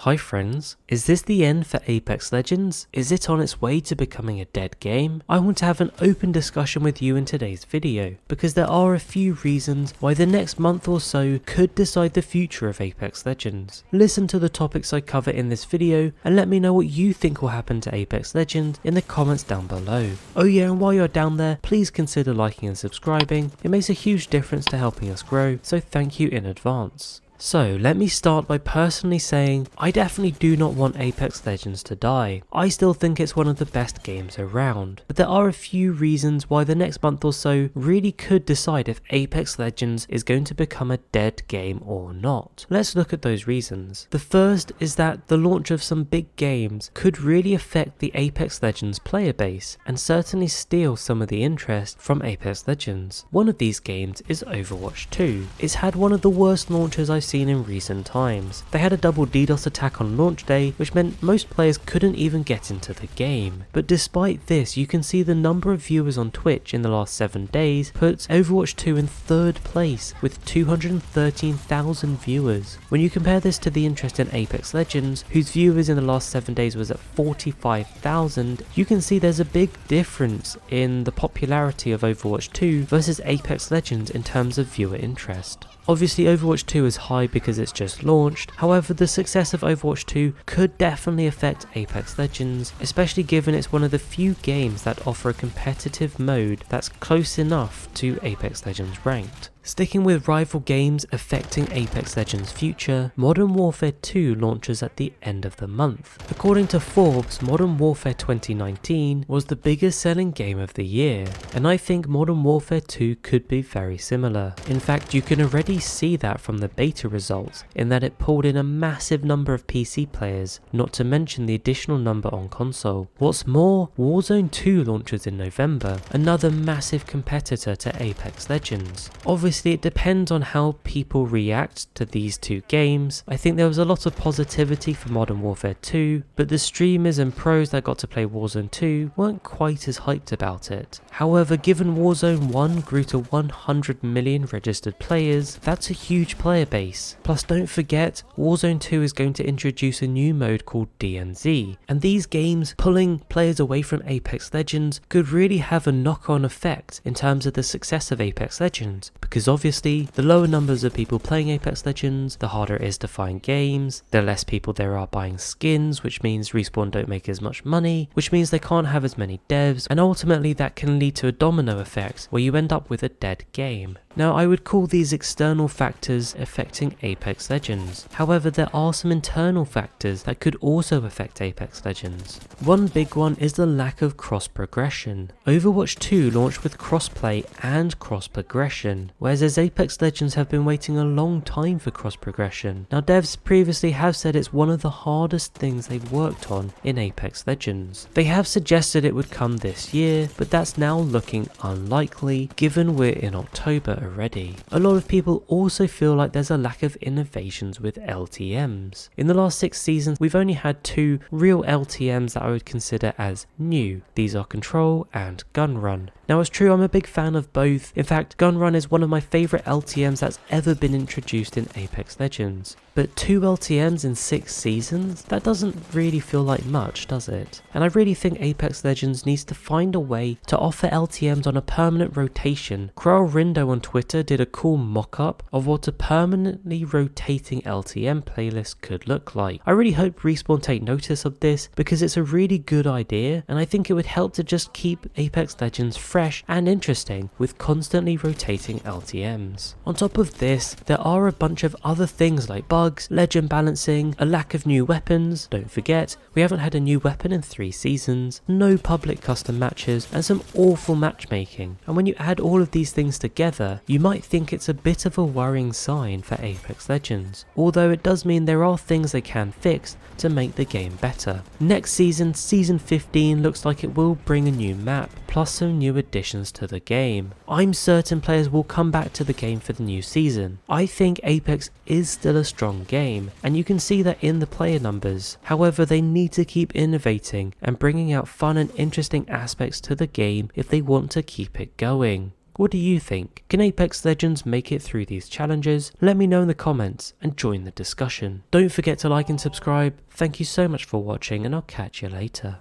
Hi friends, is this the end for Apex Legends? Is it on its way to becoming a dead game? I want to have an open discussion with you in today's video, because there are a few reasons why the next month or so could decide the future of Apex Legends. Listen to the topics I cover in this video and let me know what you think will happen to Apex Legends in the comments down below. Oh yeah, and while you're down there, please consider liking and subscribing. It makes a huge difference to helping us grow, so thank you in advance. So let me start by personally saying I definitely do not want Apex Legends to die. I still think it's one of the best games around, but there are a few reasons why the next month or so really could decide if Apex Legends is going to become a dead game or not. Let's look at those reasons. The first is that the launch of some big games could really affect the Apex Legends player base and certainly steal some of the interest from Apex Legends. One of these games is Overwatch 2. It's had one of the worst launches I've seen in recent times. They had a double DDoS attack on launch day, which meant most players couldn't even get into the game. But despite this, you can see the number of viewers on Twitch in the last 7 days puts Overwatch 2 in 3rd place with 213,000 viewers. When you compare this to the interest in Apex Legends, whose viewers in the last 7 days was at 45,000, you can see there's a big difference in the popularity of Overwatch 2 versus Apex Legends in terms of viewer interest. Obviously Overwatch 2 is high because it's just launched, however the success of Overwatch 2 could definitely affect Apex Legends, especially given it's one of the few games that offer a competitive mode that's close enough to Apex Legends Ranked. Sticking with rival games affecting Apex Legends' future, Modern Warfare 2 launches at the end of the month. According to Forbes, Modern Warfare 2019 was the biggest selling game of the year, and I think Modern Warfare 2 could be very similar. In fact, you can already see that from the beta results, in that it pulled in a massive number of PC players, not to mention the additional number on console. What's more, Warzone 2 launches in November, another massive competitor to Apex Legends. Obviously it depends on how people react to these two games. I think there was a lot of positivity for Modern Warfare 2, but the streamers and pros that got to play Warzone 2 weren't quite as hyped about it. However, given Warzone 1 grew to 100 million registered players, that's a huge player base. Plus don't forget, Warzone 2 is going to introduce a new mode called DNZ, and these games pulling players away from Apex Legends could really have a knock-on effect in terms of the success of Apex Legends, because obviously the lower numbers of people playing Apex Legends, the harder it is to find games, the less people there are buying skins, which means Respawn don't make as much money, which means they can't have as many devs, and ultimately that can lead to a domino effect where you end up with a dead game. Now I would call these external factors affecting Apex Legends, however there are some internal factors that could also affect Apex Legends. One big one is the lack of cross progression. Overwatch 2 launched with crossplay and cross progression, whereas Apex Legends have been waiting a long time for cross progression. Now devs previously have said it's one of the hardest things they've worked on in Apex Legends. They have suggested it would come this year, but that's now looking unlikely given we're in October already. A lot of people also feel like there's a lack of innovations with LTMs. In the last 6 seasons, we've only had 2 real LTMs that I would consider as new. These are Control and Gun Run. Now it's true I'm a big fan of both. In fact, Gun Run is one of my favourite LTMs that's ever been introduced in Apex Legends. But 2 LTMs in 6 seasons? That doesn't really feel like much, does it? And I really think Apex Legends needs to find a way to offer LTMs on a permanent rotation. Crow Rindo on Twitter did a cool mock-up of what a permanently rotating LTM playlist could look like. I really hope Respawn take notice of this because it's a really good idea, and I think it would help to just keep Apex Legends fresh and interesting with constantly rotating LTMs. On top of this, there are a bunch of other things like bugs, legend balancing, a lack of new weapons. Don't forget, we haven't had a new weapon in 3 seasons, no public custom matches, and some awful matchmaking. And when you add all of these things together, you might think it's a bit of a worrying sign for Apex Legends, although it does mean there are things they can fix to make the game better. Next season, Season 15 looks like it will bring a new map, plus some new additions to the game. I'm certain players will come back to the game for the new season. I think Apex is still a strong game, and you can see that in the player numbers. However, they need to keep innovating and bringing out fun and interesting aspects to the game if they want to keep it going. What do you think? Can Apex Legends make it through these challenges? Let me know in the comments and join the discussion. Don't forget to like and subscribe. Thank you so much for watching, and I'll catch you later.